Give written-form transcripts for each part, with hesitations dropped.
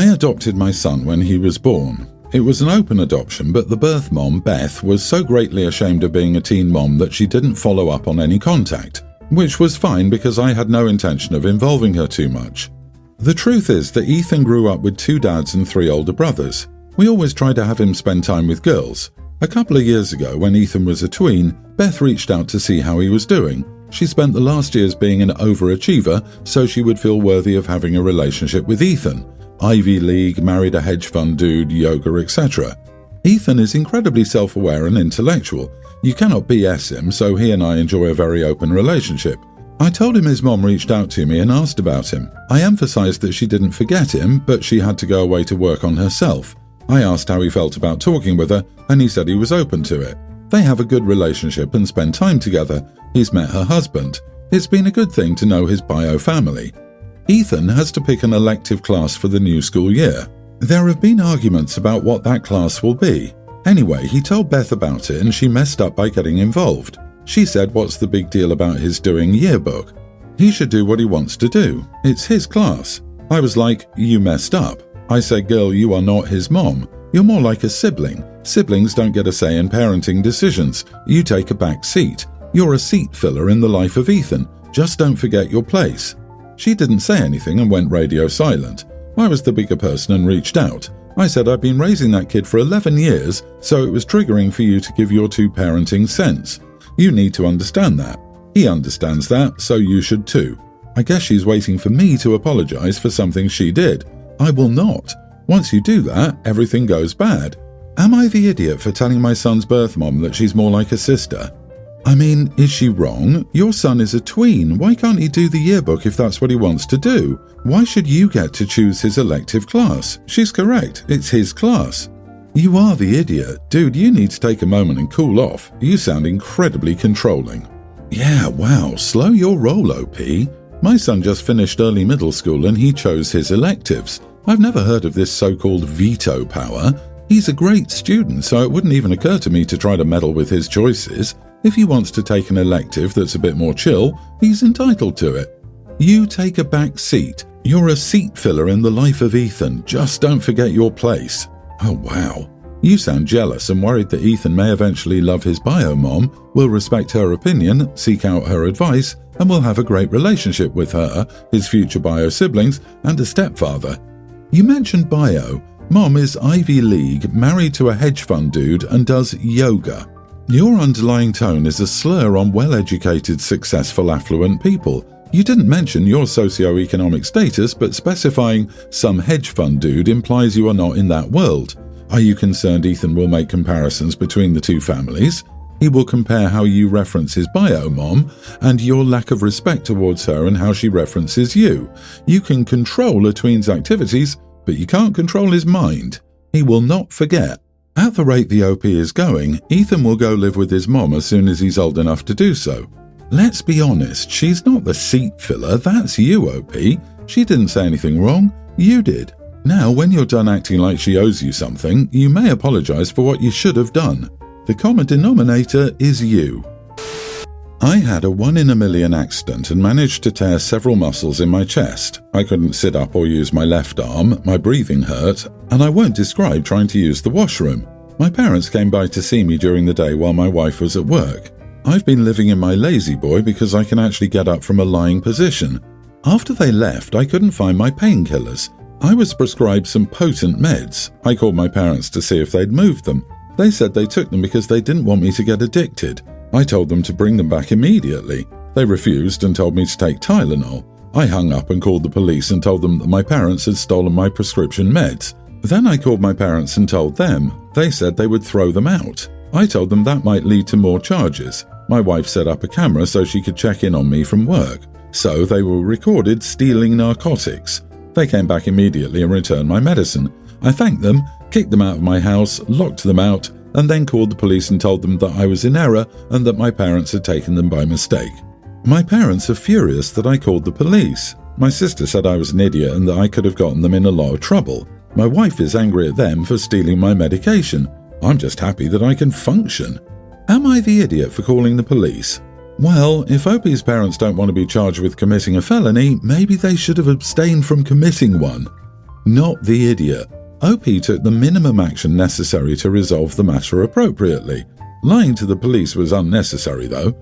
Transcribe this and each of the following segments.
I adopted my son when he was born. It was an open adoption, but the birth mom, Beth, was so greatly ashamed of being a teen mom that she didn't follow up on any contact, which was fine because I had no intention of involving her too much. The truth is that Ethan grew up with 2 dads and 3 older brothers. We always tried to have him spend time with girls. A couple of years ago, when Ethan was a tween, Beth reached out to see how he was doing. She spent the last years being an overachiever so she would feel worthy of having a relationship with Ethan. Ivy League, married a hedge fund dude, yoga, etc. Ethan is incredibly self-aware and intellectual. You cannot BS him, so he and I enjoy a very open relationship. I told him his mom reached out to me and asked about him. I emphasized that she didn't forget him, but she had to go away to work on herself. I asked how he felt about talking with her, and he said he was open to it. They have a good relationship and spend time together. He's met her husband. It's been a good thing to know his bio family. Ethan has to pick an elective class for the new school year. There have been arguments about what that class will be. Anyway, he told Beth about it and she messed up by getting involved. She said, what's the big deal about his doing yearbook? He should do what he wants to do. It's his class. I was like, you messed up. I said, girl, you are not his mom. You're more like a sibling. Siblings don't get a say in parenting decisions. You take a back seat. You're a seat filler in the life of Ethan. Just don't forget your place. She didn't say anything and went radio silent. I was the bigger person and reached out. I said I've been raising that kid for 11 years, so it was triggering for you to give your 2 parenting sense. You need to understand that. He understands that, so you should too. I guess she's waiting for me to apologize for something she did. I will not. Once you do that, everything goes bad. Am I the idiot for telling my son's birth mom that she's more like a sister? I mean, is she wrong? Your son is a tween. Why can't he do the yearbook if that's what he wants to do? Why should you get to choose his elective class? She's correct. It's his class. You are the idiot. Dude, you need to take a moment and cool off. You sound incredibly controlling. Yeah, wow. Slow your roll, OP. My son just finished early middle school and he chose his electives. I've never heard of this so-called veto power. He's a great student, so it wouldn't even occur to me to try to meddle with his choices. If he wants to take an elective that's a bit more chill, he's entitled to it. You take a back seat. You're a seat filler in the life of Ethan. Just don't forget your place. Oh, wow. You sound jealous and worried that Ethan may eventually love his bio mom, will respect her opinion, seek out her advice, and will have a great relationship with her, his future bio siblings, and a stepfather. You mentioned bio. Mom is Ivy League, married to a hedge fund dude, and does yoga. Your underlying tone is a slur on well-educated, successful, affluent people. You didn't mention your socioeconomic status, but specifying some hedge fund dude implies you are not in that world. Are you concerned Ethan will make comparisons between the 2 families? He will compare how you reference his bio mom and your lack of respect towards her and how she references you. You can control a tween's activities, but you can't control his mind. He will not forget. At the rate the OP is going, Ethan will go live with his mom as soon as he's old enough to do so. Let's be honest, she's not the seat filler, that's you, OP. She didn't say anything wrong, you did. Now, when you're done acting like she owes you something, you may apologize for what you should have done. The common denominator is you. I had a 1 in a million accident and managed to tear several muscles in my chest. I couldn't sit up or use my left arm, my breathing hurt, and I won't describe trying to use the washroom. My parents came by to see me during the day while my wife was at work. I've been living in my lazy boy because I can actually get up from a lying position. After they left, I couldn't find my painkillers. I was prescribed some potent meds. I called my parents to see if they'd moved them. They said they took them because they didn't want me to get addicted. I told them to bring them back immediately. They refused and told me to take Tylenol. I hung up and called the police and told them that my parents had stolen my prescription meds. Then I called my parents and told them. They said they would throw them out. I told them that might lead to more charges. My wife set up a camera so she could check in on me from work. So they were recorded stealing narcotics. They came back immediately and returned my medicine. I thanked them, kicked them out of my house, locked them out, and then called the police and told them that I was in error and that my parents had taken them by mistake. My parents are furious that I called the police. My sister said I was an idiot and that I could have gotten them in a lot of trouble. My wife is angry at them for stealing my medication. I'm just happy that I can function. Am I the idiot for calling the police? Well, if Opie's parents don't want to be charged with committing a felony, maybe they should have abstained from committing one. Not the idiot. OP took the minimum action necessary to resolve the matter appropriately. Lying to the police was unnecessary, though.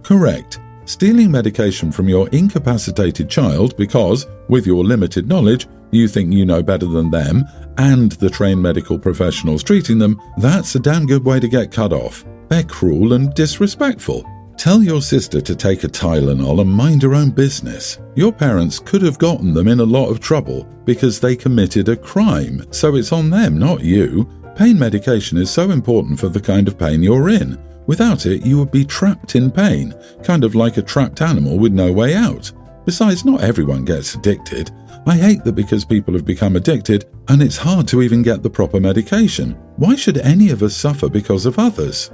Correct. Stealing medication from your incapacitated child because, with your limited knowledge, you think you know better than them and the trained medical professionals treating them, that's a damn good way to get cut off. They're cruel and disrespectful. Tell your sister to take a Tylenol and mind her own business. Your parents could have gotten them in a lot of trouble because they committed a crime, so it's on them, not you. Pain medication is so important for the kind of pain you're in. Without it, you would be trapped in pain, kind of like a trapped animal with no way out. Besides, not everyone gets addicted. I hate that because people have become addicted, and it's hard to even get the proper medication. Why should any of us suffer because of others?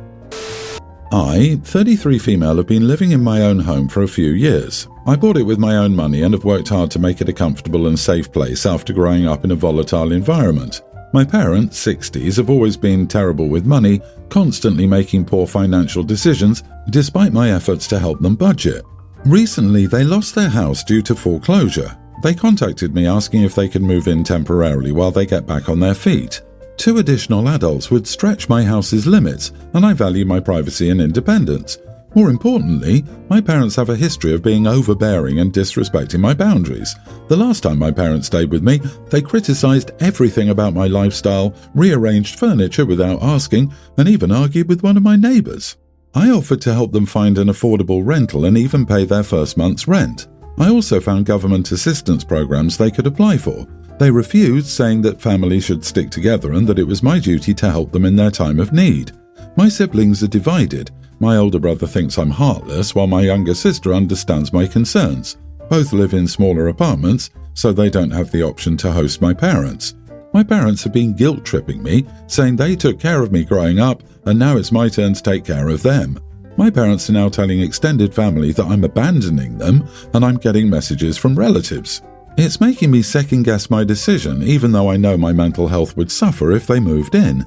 I, 33 female, have been living in my own home for a few years. I bought it with my own money and have worked hard to make it a comfortable and safe place after growing up in a volatile environment. My parents, 60s, have always been terrible with money, constantly making poor financial decisions, despite my efforts to help them budget. Recently, they lost their house due to foreclosure. They contacted me asking if they could move in temporarily while they get back on their feet. 2 additional adults would stretch my house's limits, and I value my privacy and independence. More importantly, my parents have a history of being overbearing and disrespecting my boundaries. The last time my parents stayed with me, they criticized everything about my lifestyle, rearranged furniture without asking, and even argued with one of my neighbors. I offered to help them find an affordable rental and even pay their first month's rent. I also found government assistance programs they could apply for. They refused, saying that families should stick together and that it was my duty to help them in their time of need. My siblings are divided. My older brother thinks I'm heartless, while my younger sister understands my concerns. Both live in smaller apartments, so they don't have the option to host my parents. My parents have been guilt-tripping me, saying they took care of me growing up, and now it's my turn to take care of them. My parents are now telling extended family that I'm abandoning them, and I'm getting messages from relatives. It's making me second-guess my decision, even though I know my mental health would suffer if they moved in.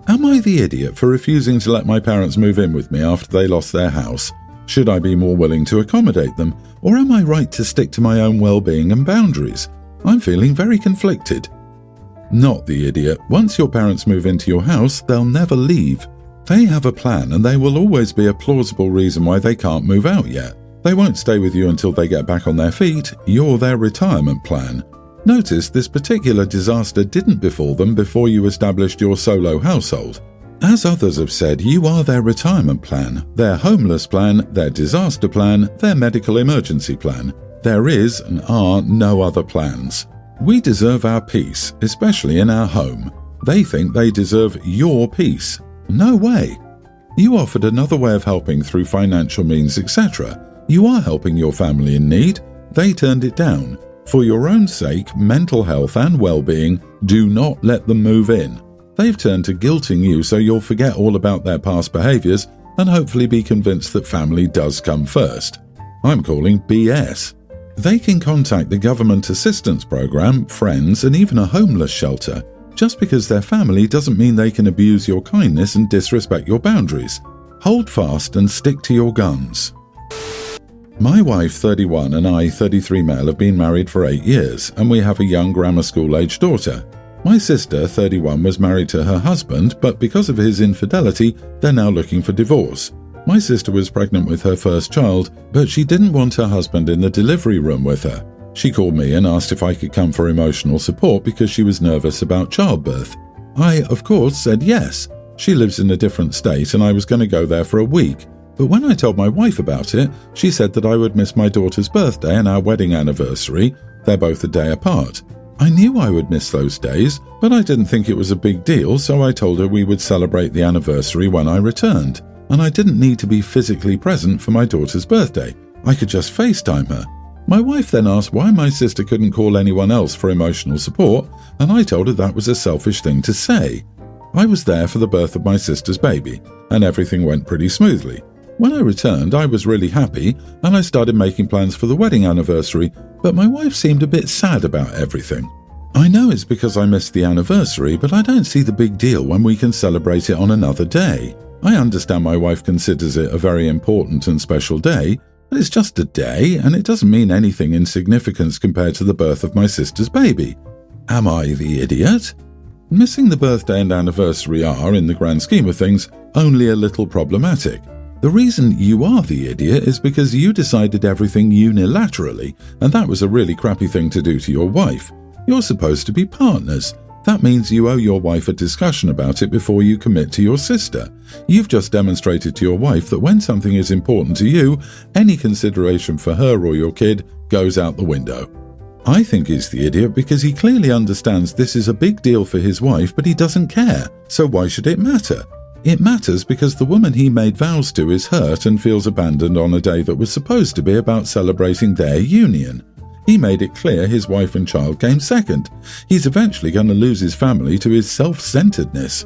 Am I the idiot for refusing to let my parents move in with me after they lost their house? Should I be more willing to accommodate them, or am I right to stick to my own well-being and boundaries? I'm feeling very conflicted. Not the idiot. Once your parents move into your house, they'll never leave. They have a plan, and there will always be a plausible reason why they can't move out yet. They won't stay with you until they get back on their feet. You're their retirement plan. Notice this particular disaster didn't befall them before you established your solo household. As others have said, you are their retirement plan, their homeless plan, their disaster plan, their medical emergency plan. There is and are no other plans. We deserve our peace, especially in our home. They think they deserve your peace. No way. You offered another way of helping through financial means, etc. You are helping your family in need. They turned it down. For your own sake, mental health and well-being, do not let them move in. They've turned to guilting you so you'll forget all about their past behaviors and hopefully be convinced that family does come first. I'm calling BS. They can contact the government assistance program, friends, and even a homeless shelter. Just because they're family doesn't mean they can abuse your kindness and disrespect your boundaries. Hold fast and stick to your guns. My wife, 31, and I, 33 male, have been married for 8 years, and we have a young grammar school-aged daughter. My sister, 31, was married to her husband, but because of his infidelity, they're now looking for divorce. My sister was pregnant with her first child, but she didn't want her husband in the delivery room with her. She called me and asked if I could come for emotional support because she was nervous about childbirth. I, of course, said yes. She lives in a different state, and I was going to go there for a week. But when I told my wife about it, she said that I would miss my daughter's birthday and our wedding anniversary. They're both a day apart. I knew I would miss those days, but I didn't think it was a big deal, so I told her we would celebrate the anniversary when I returned, and I didn't need to be physically present for my daughter's birthday. I could just FaceTime her. My wife then asked why my sister couldn't call anyone else for emotional support, and I told her that was a selfish thing to say. I was there for the birth of my sister's baby, and everything went pretty smoothly. When I returned, I was really happy, and I started making plans for the wedding anniversary, but my wife seemed a bit sad about everything. I know it's because I missed the anniversary, but I don't see the big deal when we can celebrate it on another day. I understand my wife considers it a very important and special day, but it's just a day, and it doesn't mean anything in significance compared to the birth of my sister's baby. Am I the idiot? Missing the birthday and anniversary are, in the grand scheme of things, only a little problematic. The reason you are the idiot is because you decided everything unilaterally, and that was a really crappy thing to do to your wife. You're supposed to be partners. That means you owe your wife a discussion about it before you commit to your sister. You've just demonstrated to your wife that when something is important to you, any consideration for her or your kid goes out the window. I think he's the idiot because he clearly understands this is a big deal for his wife, but he doesn't care. So why should it matter? It matters because the woman he made vows to is hurt and feels abandoned on a day that was supposed to be about celebrating their union. He made it clear his wife and child came second. He's eventually going to lose his family to his self-centeredness.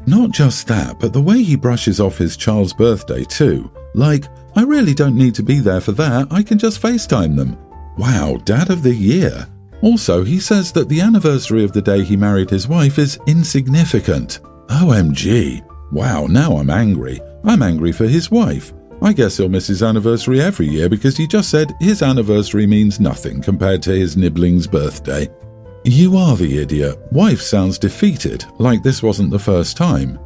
Not just that, but the way he brushes off his child's birthday too. Like, I really don't need to be there for that, I can just FaceTime them. Wow, Dad of the Year. Also, he says that the anniversary of the day he married his wife is insignificant. OMG. Wow, now I'm angry. I'm angry for his wife. I guess he'll miss his anniversary every year because he just said his anniversary means nothing compared to his nibbling's birthday. You are the idiot. Wife sounds defeated, like this wasn't the first time.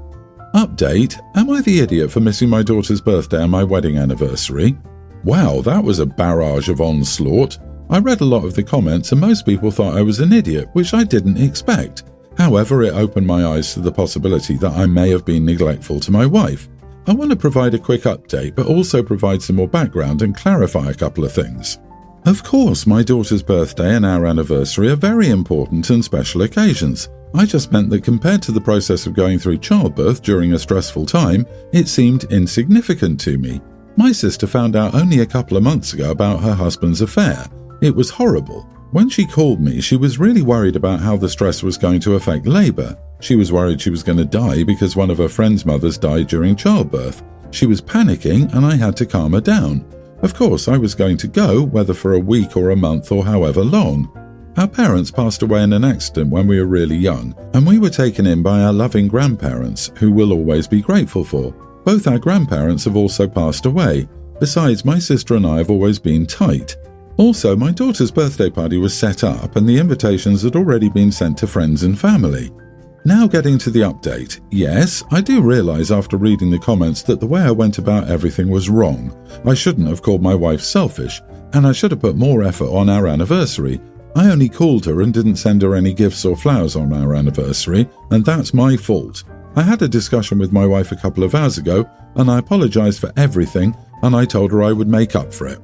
Update, am I the idiot for missing my daughter's birthday and my wedding anniversary? Wow, that was a barrage of onslaught. I read a lot of the comments and most people thought I was an idiot, which I didn't expect. However, it opened my eyes to the possibility that I may have been neglectful to my wife. I want to provide a quick update, but also provide some more background and clarify a couple of things. Of course, my daughter's birthday and our anniversary are very important and special occasions. I just meant that compared to the process of going through childbirth during a stressful time, it seemed insignificant to me. My sister found out only a couple of months ago about her husband's affair. It was horrible. When she called me, she was really worried about how the stress was going to affect labour. She was worried she was going to die because one of her friend's mothers died during childbirth. She was panicking and I had to calm her down. Of course, I was going to go, whether for a week or a month or however long. Our parents passed away in an accident when we were really young, and we were taken in by our loving grandparents, who we'll always be grateful for. Both our grandparents have also passed away. Besides, my sister and I have always been tight. Also, my daughter's birthday party was set up and the invitations had already been sent to friends and family. Now getting to the update. Yes, I do realise after reading the comments that the way I went about everything was wrong. I shouldn't have called my wife selfish, and I should have put more effort on our anniversary. I only called her and didn't send her any gifts or flowers on our anniversary, and that's my fault. I had a discussion with my wife a couple of hours ago, and I apologised for everything, and I told her I would make up for it.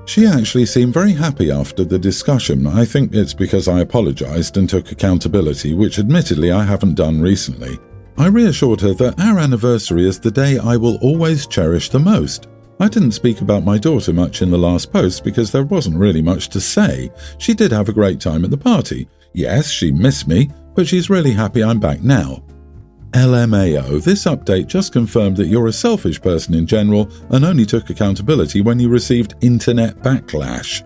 She actually seemed very happy after the discussion. I think it's because I apologised and took accountability, which admittedly I haven't done recently. I reassured her that our anniversary is the day I will always cherish the most. I didn't speak about my daughter much in the last post because there wasn't really much to say. She did have a great time at the party. Yes, she missed me, but she's really happy I'm back now. LMAO, this update just confirmed that you're a selfish person in general and only took accountability when you received internet backlash.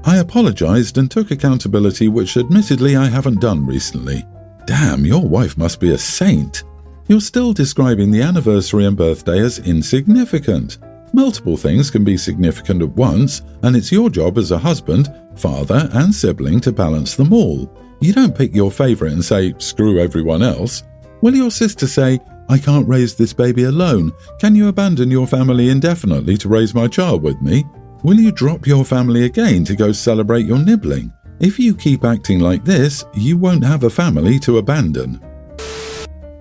I apologised and took accountability, which admittedly I haven't done recently. Damn, your wife must be a saint. You're still describing the anniversary and birthday as insignificant. Multiple things can be significant at once, and it's your job as a husband, father and sibling to balance them all. You don't pick your favourite and say, screw everyone else. Will your sister say, I can't raise this baby alone. Can you abandon your family indefinitely to raise my child with me? Will you drop your family again to go celebrate your nibbling? If you keep acting like this, you won't have a family to abandon.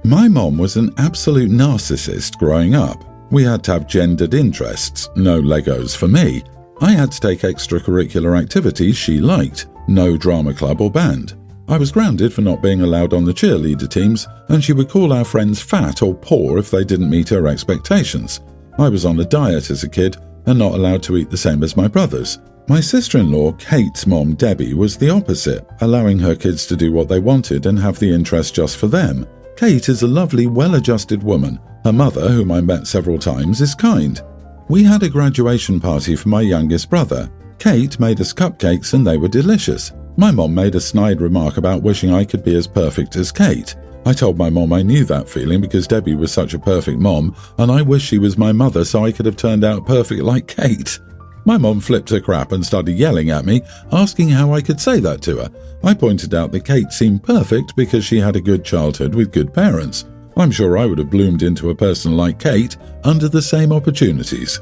My mom was an absolute narcissist growing up. We had to have gendered interests, no Legos for me. I had to take extracurricular activities she liked, no drama club or band. I was grounded for not being allowed on the cheerleader teams, and she would call our friends fat or poor if they didn't meet her expectations. I was on a diet as a kid and not allowed to eat the same as my brothers. My sister-in-law, Kate's mom, Debbie, was the opposite, allowing her kids to do what they wanted and have the interest just for them. Kate is a lovely, well-adjusted woman. Her mother, whom I met several times, is kind. We had a graduation party for my youngest brother. Kate made us cupcakes and they were delicious. My mom made a snide remark about wishing I could be as perfect as Kate. I told my mom I knew that feeling because Debbie was such a perfect mom, and I wish she was my mother so I could have turned out perfect like Kate. My mom flipped her crap and started yelling at me, asking how I could say that to her. I pointed out that Kate seemed perfect because she had a good childhood with good parents. I'm sure I would have bloomed into a person like Kate under the same opportunities.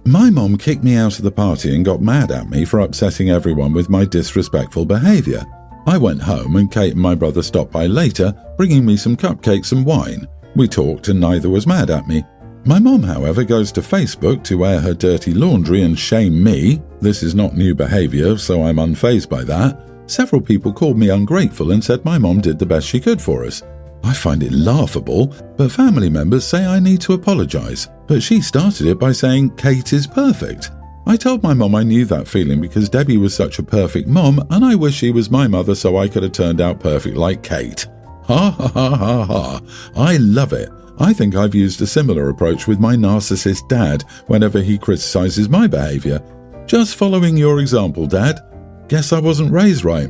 My mom kicked me out of the party and got mad at me for upsetting everyone with my disrespectful behaviour. I went home and Kate and my brother stopped by later, bringing me some cupcakes and wine. We talked and neither was mad at me. My mom, however, goes to Facebook to air her dirty laundry and shame me. This is not new behaviour, so I'm unfazed by that. Several people called me ungrateful and said my mom did the best she could for us. I find it laughable, but family members say I need to apologise. But she started it by saying Kate is perfect. I told my mom I knew that feeling because Debbie was such a perfect mom and I wish she was my mother so I could have turned out perfect like Kate. Ha ha ha ha ha. I love it. I think I've used a similar approach with my narcissist dad whenever he criticises my behaviour. Just following your example, Dad. Guess I wasn't raised right,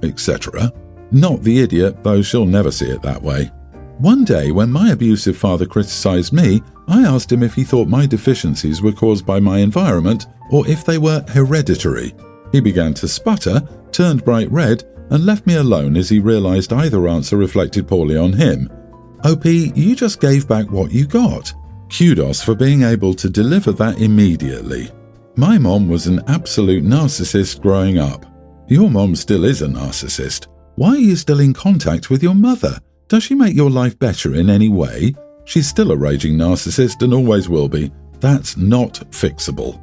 etc. Not the idiot, though she'll never see it that way. One day, when my abusive father criticised me, I asked him if he thought my deficiencies were caused by my environment or if they were hereditary. He began to sputter, turned bright red, and left me alone as he realised either answer reflected poorly on him. OP, you just gave back what you got. Kudos for being able to deliver that immediately. My mom was an absolute narcissist growing up. Your mom still is a narcissist. Why are you still in contact with your mother? Does she make your life better in any way? She's still a raging narcissist and always will be. That's not fixable.